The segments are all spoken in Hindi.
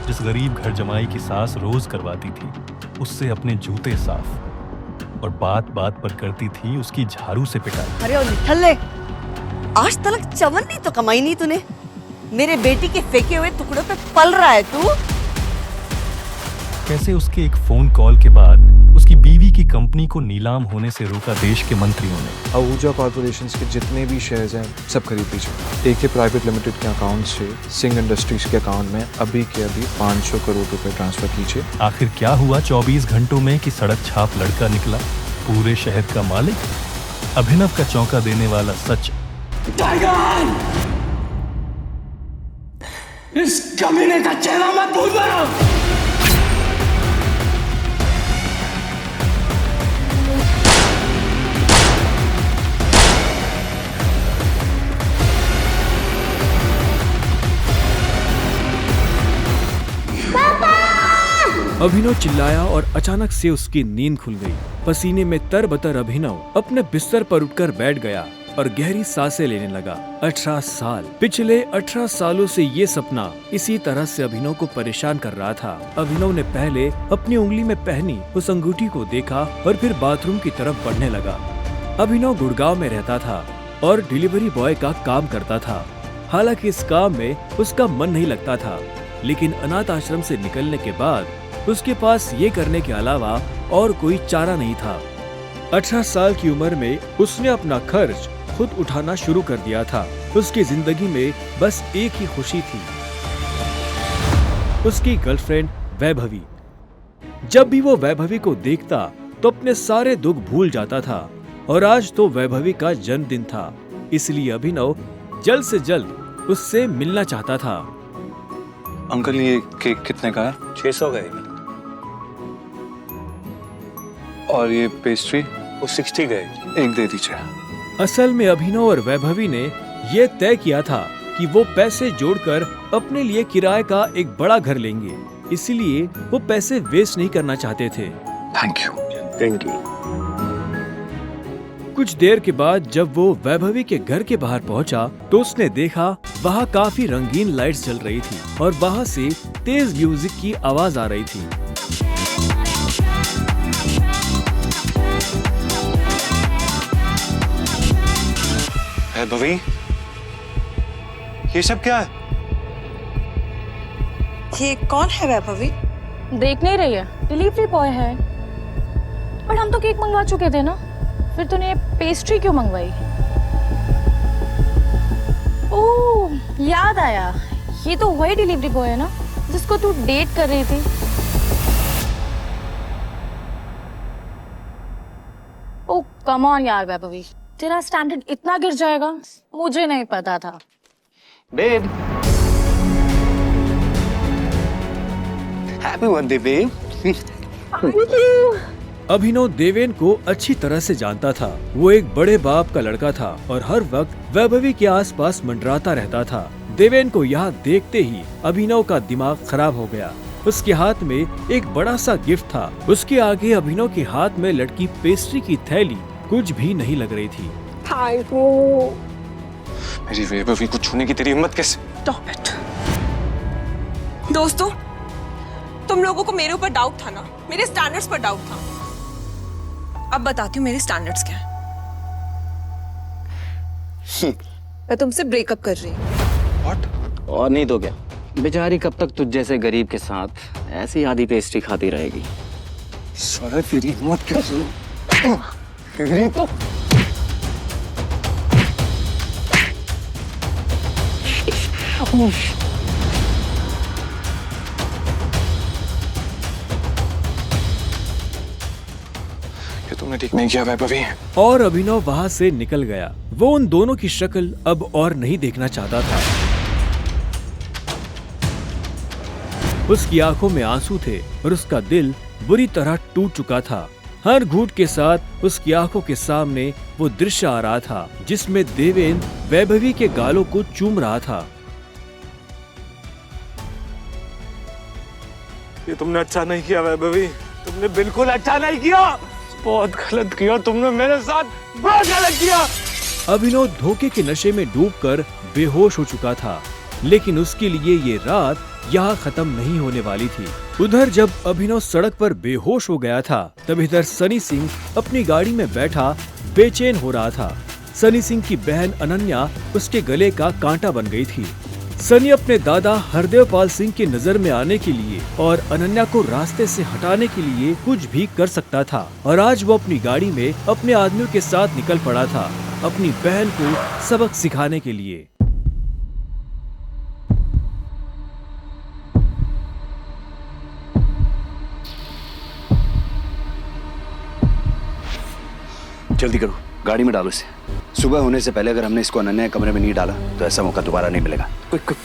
जिस गरीब घर जमाई की सास रोज करवाती थी उससे अपने जूते साफ और बात बात पर करती थी उसकी झाड़ू से पिटाई। अरे और निठल्ले, आज तक चवन्नी तो कमाई नहीं तूने। मेरे बेटी के फेंके हुए टुकड़ों पे पल रहा है तू। कैसे उसके एक फोन कॉल के बाद उसकी बीवी की कंपनी को नीलाम होने से रोका देश के मंत्रियों ने। आहूजा कॉर्पोरेशन के जितने भी शेयर्स हैं सब खरीद लीजिए। AK प्राइवेट लिमिटेड के अकाउंट से सिंह इंडस्ट्रीज के अकाउंट में अभी के अभी 500 करोड़ रुपए ट्रांसफर कीजिए। आखिर क्या हुआ 24 घंटों में कि सड़क छाप लड़का निकला पूरे शहर का मालिक? अभिनव का चौंका देने वाला सच। टाइगर, इस कमीने का चेहरा मत भूलना। अभिनव चिल्लाया और अचानक से उसकी नींद खुल गई। पसीने में तरबतर अभिनव अपने बिस्तर पर उठकर बैठ गया और गहरी सांसें लेने लगा। 18 साल, पिछले 18 सालों से ये सपना इसी तरह से अभिनव को परेशान कर रहा था। अभिनव ने पहले अपनी उंगली में पहनी उस अंगूठी को देखा और फिर बाथरूम की तरफ बढ़ने लगा। अभिनव गुड़गांव में रहता था और डिलीवरी बॉय का काम करता था। हालांकि इस काम में उसका मन नहीं लगता था, लेकिन अनाथ आश्रम से निकलने के बाद उसके पास ये करने के अलावा और कोई चारा नहीं था। 18 साल की उम्र में उसने अपना खर्च खुद उठाना शुरू कर दिया था। उसकी जिंदगी में बस एक ही खुशी थी, उसकी गर्लफ्रेंड वैभवी। जब भी वो वैभवी को देखता तो अपने सारे दुख भूल जाता था और आज तो वैभवी का जन्मदिन था, इसलिए अभिनव जल्द से जल्द उससे मिलना चाहता था। अंकल ये केक कितने का है? 600 का है। और ये पेस्ट्री? वो 60 का है। एक दे दीजिए। असल में अभिनव और वैभवी ने ये तय किया था कि वो पैसे जोड़कर अपने लिए किराए का एक बड़ा घर लेंगे, इसलिए वो पैसे वेस्ट नहीं करना चाहते थे। Thank you. Thank you. कुछ देर के बाद जब वो वैभवी के घर के बाहर पहुंचा तो उसने देखा वहाँ काफी रंगीन लाइट्स जल रही थी और वहाँ से तेज म्यूजिक की आवाज आ रही थी। वैभवी, ये सब क्या है? ये कौन है वैभवी? देख नहीं रही है, डिलीवरी बॉय है। पर हम तो केक मंगवा चुके थे ना, फिर तूने ये पेस्ट्री क्यों मंगवाई? ओह, याद आया, ये तो वही डिलीवरी बॉय है ना जिसको तू डेट कर रही थी। ओह कम ऑन यार वैभवी, तेरा स्टैंडर्ड इतना गिर जाएगा मुझे नहीं पता था। Babe, happy birthday babe. Abhinav Deven को अच्छी तरह से जानता था। वो एक बड़े बाप का लड़का था और हर वक्त वैभवी के आसपास मंडराता रहता था। देवेन को यहाँ देखते ही अभिनव का दिमाग खराब हो गया। उसके हाथ में एक बड़ा सा गिफ्ट था। उसके आगे अभिनव के हाथ में लटकी पेस्ट्री की थैली कुछ भी नहीं लग रही थी। मेरी वैभवी को छूने की तेरी हिम्मत कैसे? Stop it. दोस्तों, तुम लोगों को मेरे ऊपर डाउट था ना, मेरे स्टैंडर्ड्स पर डाउट था। अब बताती हूँ मेरे स्टैंडर्ड्स क्या हैं। मैं तुमसे ब्रेकअप कर रही हूँ। What? और नहीं तो क्या, बेचारी कब तक तुझ जैसे गरीब के साथ ऐसी आधी पेस्ट्री खाती रहेगी। साला तेरी हिम्मत कैसे? तो ये तुमने ठीक नहीं किया वैभवी। और अभिनव वहाँ से निकल गया। वो उन दोनों की शक्ल अब और नहीं देखना चाहता था। उसकी आंखों में आंसू थे और उसका दिल बुरी तरह टूट चुका था। हर घूंट के साथ उसकी आंखों के सामने वो दृश्य आ रहा था जिसमें देवेन वैभवी के गालों को चूम रहा था। ये तुमने अच्छा नहीं किया वैभवी, तुमने बिल्कुल अच्छा नहीं किया। बहुत गलत किया तुमने मेरे साथ, बहुत गलत किया। अभिनव धोखे के नशे में डूबकर बेहोश हो चुका था, लेकिन उसके लिए ये रात यहाँ खत्म नहीं होने वाली थी। उधर जब अभिनव सड़क पर बेहोश हो गया था, तब इधर सनी सिंह अपनी गाड़ी में बैठा बेचैन हो रहा था। सनी सिंह की बहन अनन्या उसके गले का कांटा बन गई थी। सनी अपने दादा हरदेव पाल सिंह की नजर में आने के लिए और अनन्या को रास्ते से हटाने के लिए कुछ भी कर सकता था, और आज वो अपनी गाड़ी में अपने आदमियों के साथ निकल पड़ा था अपनी बहन को सबक सिखाने के लिए। जल्दी करो, गाड़ी में डालो इसे। सुबह होने से पहले अगर हमने इसको अनन्या के कमरे में नहीं डाला तो ऐसा मौका दोबारा नहीं मिलेगा। Quick quick.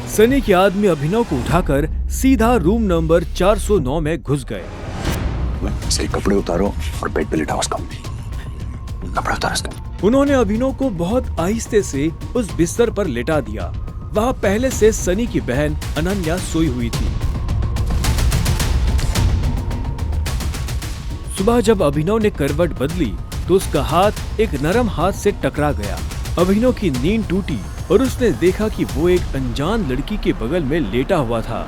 सनी के आदमी अभिनव को उठाकर सीधा रूम नंबर 409 में घुस गए। सही कपड़े उतारो और बेड पे लिटाओ उसको। कपड़े उतारो उसका। उन्होंने अभिनव को बहुत आहिस्ते से उस बिस्तर पर लेटा दिया। वहाँ पहले से सनी की बहन अनन्या सोई हुई थी। सुबह जब अभिनव ने करवट बदली तो उसका हाथ एक नरम हाथ से टकरा गया। अभिनव की नींद टूटी और उसने देखा कि वो एक अनजान लड़की के बगल में लेटा हुआ था।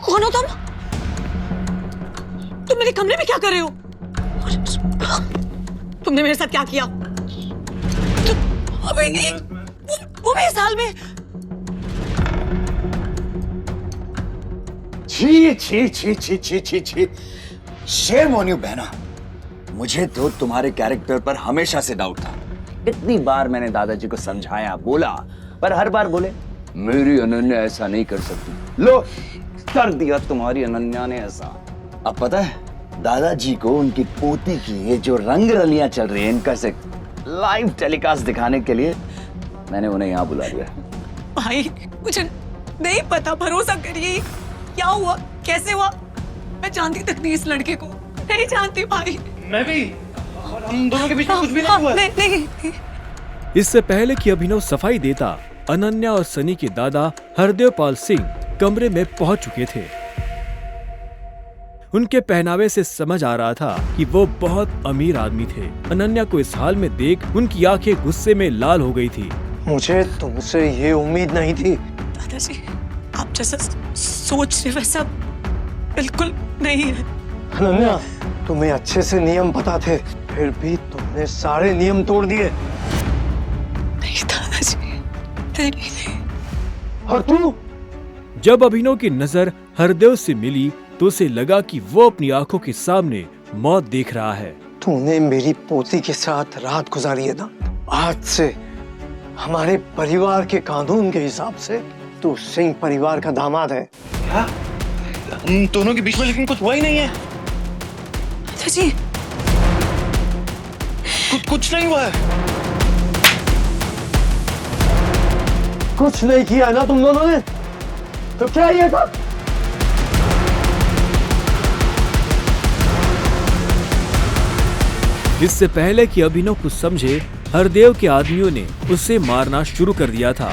कौन हो तुम? तुम मेरे कमरे में क्या कर रहे हो? तुमने मेरे साथ क्या किया? अबे वो मेरे साल में। छी छी छी छी छी छी छी। शेम ऑन यू बहना। मुझे तो तुम्हारे कैरेक्टर पर हमेशा से डाउट था। इतनी बार मैंने दादाजी को समझाया, बोला, पर हर बार बोले मेरी अनन्या ऐसा नहीं कर सकती। लो, कर दिया तुम्हारी अनन्या ने ऐसा। अब पता है दादाजी को उनकी पोती की ये जो रंग रलियां चल रही है, इनका से लाइव टेलीकास्ट दिखाने के लिए मैंने उन्हें यहाँ बुला लिया। भाई मुझे नहीं पता, भरोसा करिए। क्या हुआ, कैसे हुआ? मैं जानती तक नहीं इस लड़के को, नहीं जानती भाई। मैं भी, हम दोनों के बीच में कुछ भी नहीं हुआ। नहीं। इससे पहले कि अभिनव सफाई देता, अनन्या और सनी के दादा हरदेव पाल सिंह कमरे में पहुंच चुके थे। उनके पहनावे से समझ आ रहा था कि वो बहुत अमीर आदमी थे। अनन्या को इस हाल में देख उनकी आंखें गुस्से में लाल हो गई थी। मुझे तुमसे ये उम्मीद नहीं थी। दादाजी, आप जैसा सोच रहे वैसा बिल्कुल नहीं है। अनन्या, तुम्हें अच्छे से नियम पता थे, फिर भी तुमने सारे नियम तोड़ दिए। नहीं दादाजी, नहीं। और तू? जब अभिनव की नजर हरदेव से मिली तो उसे लगा कि वो अपनी आंखों के सामने मौत देख रहा है। तूने मेरी पोती के साथ रात गुजारी है ना? आज से हमारे परिवार के कानून के हिसाब से तू सिंह परिवार का दामाद है। क्या? उन दोनों के बीच में लेकिन कुछ हुआ ही नहीं है। दादाजी, कुछ नहीं हुआ है। कुछ नहीं किया ना तुम दोनों ने? तो क्या ये था? इससे पहले कि अभिनव कुछ समझे, हरदेव के आदमियों ने उसे मारना शुरू कर दिया था।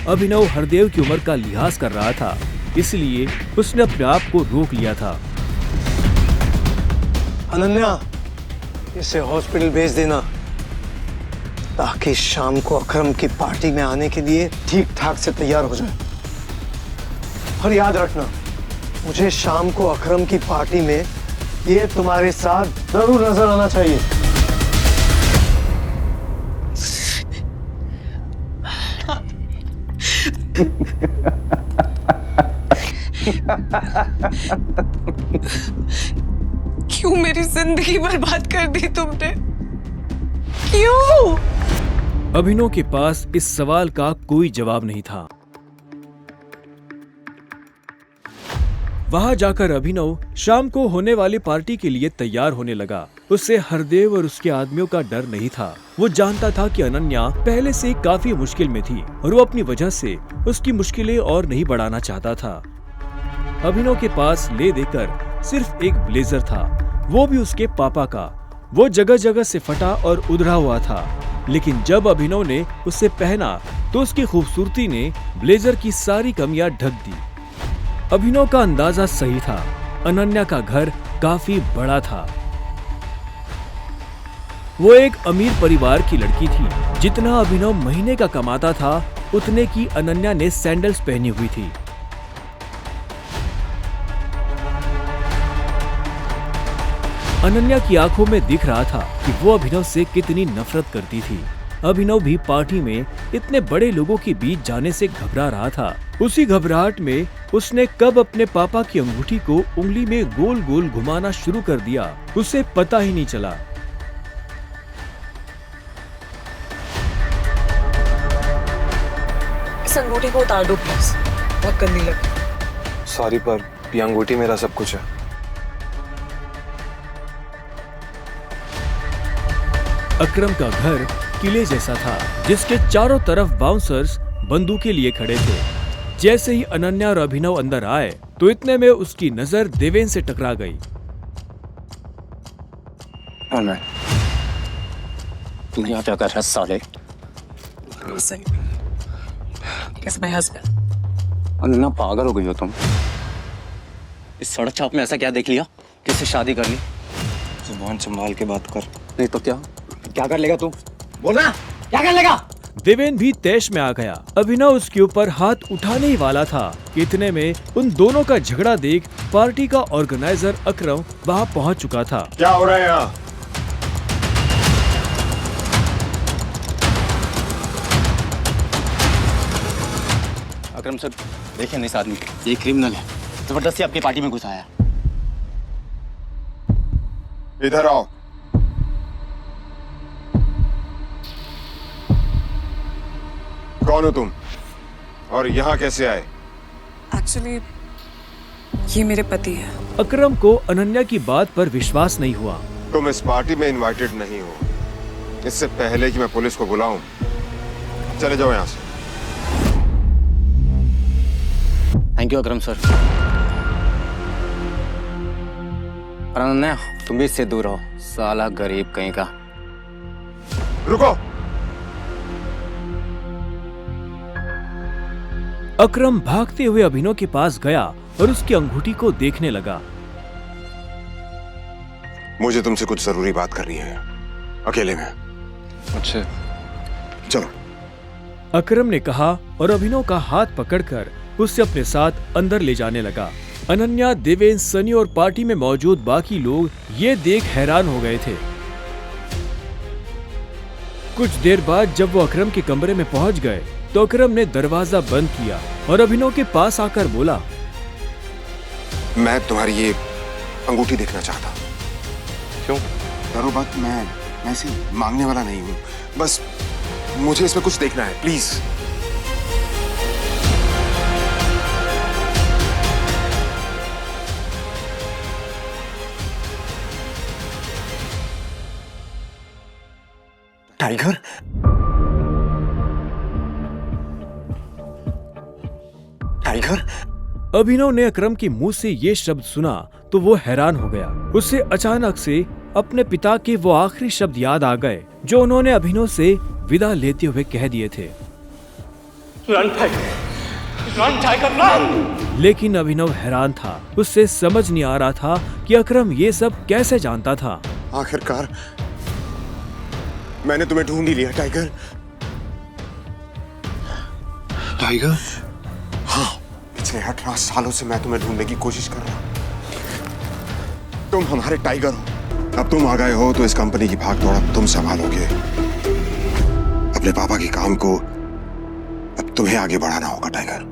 अभिनव हरदेव की उम्र का लिहाज कर रहा था, इसलिए उसने अपने आप को रोक लिया था। अनन्या, इसे हॉस्पिटल भेज देना ताकि शाम को अकरम की पार्टी में आने के लिए ठीक ठाक से तैयार हो जाए। और याद रखना, मुझे शाम को अकरम की पार्टी में ये तुम्हारे साथ जरूर नजर आना चाहिए। क्यों मेरी जिंदगी बर्बाद कर दी तुमने? क्यों? अभिनव के पास इस सवाल का कोई जवाब नहीं था। वहां जाकर अभिनव शाम को होने वाली पार्टी के लिए तैयार होने लगा। उससे हरदेव और उसके आदमियों का डर नहीं था। वो जानता था कि अनन्या पहले से काफी मुश्किल में थी और वो अपनी वजह से उसकी मुश्किलें और नहीं बढ़ाना चाहता था। अभिनव के पास ले देकर सिर्फ एक ब्लेजर था, वो भी उसके पापा का। वो जगह जगह से फटा और उधड़ा हुआ था, लेकिन जब अभिनव ने उसे पहना तो उसकी खूबसूरती ने ब्लेजर की सारी कमियां ढक दी। अभिनव का अंदाजा सही था, अनन्या का घर काफी बड़ा था। वो एक अमीर परिवार की लड़की थी। जितना अभिनव महीने का कमाता था उतने की अनन्या ने सैंडल्स पहनी हुई थी। अनन्या की आंखों में दिख रहा था कि वो अभिनव से कितनी नफरत करती थी। अभिनव भी पार्टी में इतने बड़े लोगों के बीच जाने से घबरा रहा था। उसी घबराहट में उसने कब अपने पापा की अंगूठी को उंगली में गोल गोल घुमाना शुरू कर दिया, उसे पता ही नहीं चला। इस अंगूठी को उतार दो प्लीज, बहुत गंदी लगी। सॉरी पर ये अंगूठी मेरा सब कुछ है। अकरम का घर किले जैसा था, जिसके चारों तरफ बाउंसर्स बंदूकें लिए खड़े थे। जैसे ही अनन्या और अभिनव अंदर आए तो इतने में उसकी नजर देवेन से टकरा गई। तुम यहाँ क्या कर रहा है साले? कैसे माय हस्बैंड? अनन्या पागल हो गई हो तुम? इस सड़क छाप में ऐसा क्या देख लिया किससे शादी कर ली? जुबान संभाल के बात कर। नहीं तो क्या कर लेगा तू? बोलना, क्या कर लेगा? देवेन भी तैश में आ गया। अभिनव उसके ऊपर हाथ उठाने ही वाला था कि इतने में उन दोनों का झगड़ा देख पार्टी का ऑर्गेनाइजर अकरम वहां पहुंच चुका था। क्या हो रहा है यहाँ? अकरम सर देखिए नहीं, इस आदमी ये क्रिमिनल है, जबरदस्ती आपकी पार्टी में घुसा है। इधर आओ। कौन हो तुम और यहाँ कैसे आए? एक्चुअली ये मेरे पति है। अकरम को अनन्या की बात पर विश्वास नहीं हुआ। तुम इस पार्टी में इनवाइटेड नहीं हो। इससे पहले कि मैं पुलिस को बुलाऊं, चले जाओ यहाँ से। Thank you Akram sir. और अनन्या तुम भी इससे दूर रहो, साला गरीब कहीं का। रुको। अकरम भागते हुए अभिनव के पास गया और उसकी अंगूठी को देखने लगा। मुझे तुमसे कुछ जरूरी बात करनी है, अकेले में। अच्छा चलो। अकरम ने कहा और अभिनव का हाथ पकड़कर उसे अपने साथ अंदर ले जाने लगा। अनन्या, देवेन, सनी और पार्टी में मौजूद बाकी लोग ये देख हैरान हो गए थे। कुछ देर बाद जब वो अकरम के कमरे में पहुंच गए तो अकरम ने दरवाजा बंद किया और अभिनव के पास आकर बोला, मैं तुम्हारी ये अंगूठी देखना चाहता हूँ। क्यों? डरो मत, मैं ऐसे मांगने वाला नहीं हूँ, बस मुझे इसमें कुछ देखना है, प्लीज। टाइगर? टाइगर? अभिनव ने अकरम के मुंह से ये शब्द सुना तो वो हैरान हो गया। उसे अचानक से अपने पिता के वो आखिरी शब्द याद आ गए जो उन्होंने अभिनव से विदा लेते हुए कह दिए थे। लेकिन अभिनव हैरान था, उससे समझ नहीं आ रहा था कि अकरम ये सब कैसे जानता था। आखिरकार मैंने तुम्हें ढूंढ ही लिया टाइगर। टाइगर? हाँ, पिछले 18 सालों से मैं तुम्हें ढूंढने की कोशिश कर रहा हूं। तुम हमारे टाइगर हो। अब तुम आ गए हो तो इस कंपनी की भाग दौड़ अब तुम संभालोगे। अपने पापा के काम को अब तुम्हें आगे बढ़ाना होगा टाइगर।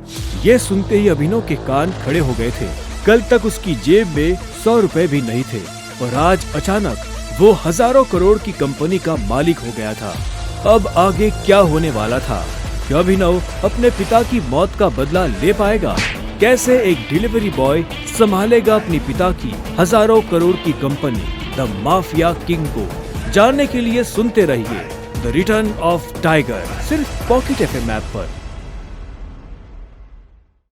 ये सुनते ही अभिनव के कान खड़े हो गए थे। कल तक उसकी जेब में 100 रुपए भी नहीं थे और आज अचानक वो हजारों करोड़ की कंपनी का मालिक हो गया था। अब आगे क्या होने वाला था? क्या अभिनव अपने पिता की मौत का बदला ले पाएगा? कैसे एक डिलीवरी बॉय संभालेगा अपने पिता की हजारों करोड़ की कंपनी द माफिया किंग को? जानने के लिए सुनते रहिए द रिटर्न ऑफ टाइगर, सिर्फ पॉकेट FM ऐप पर।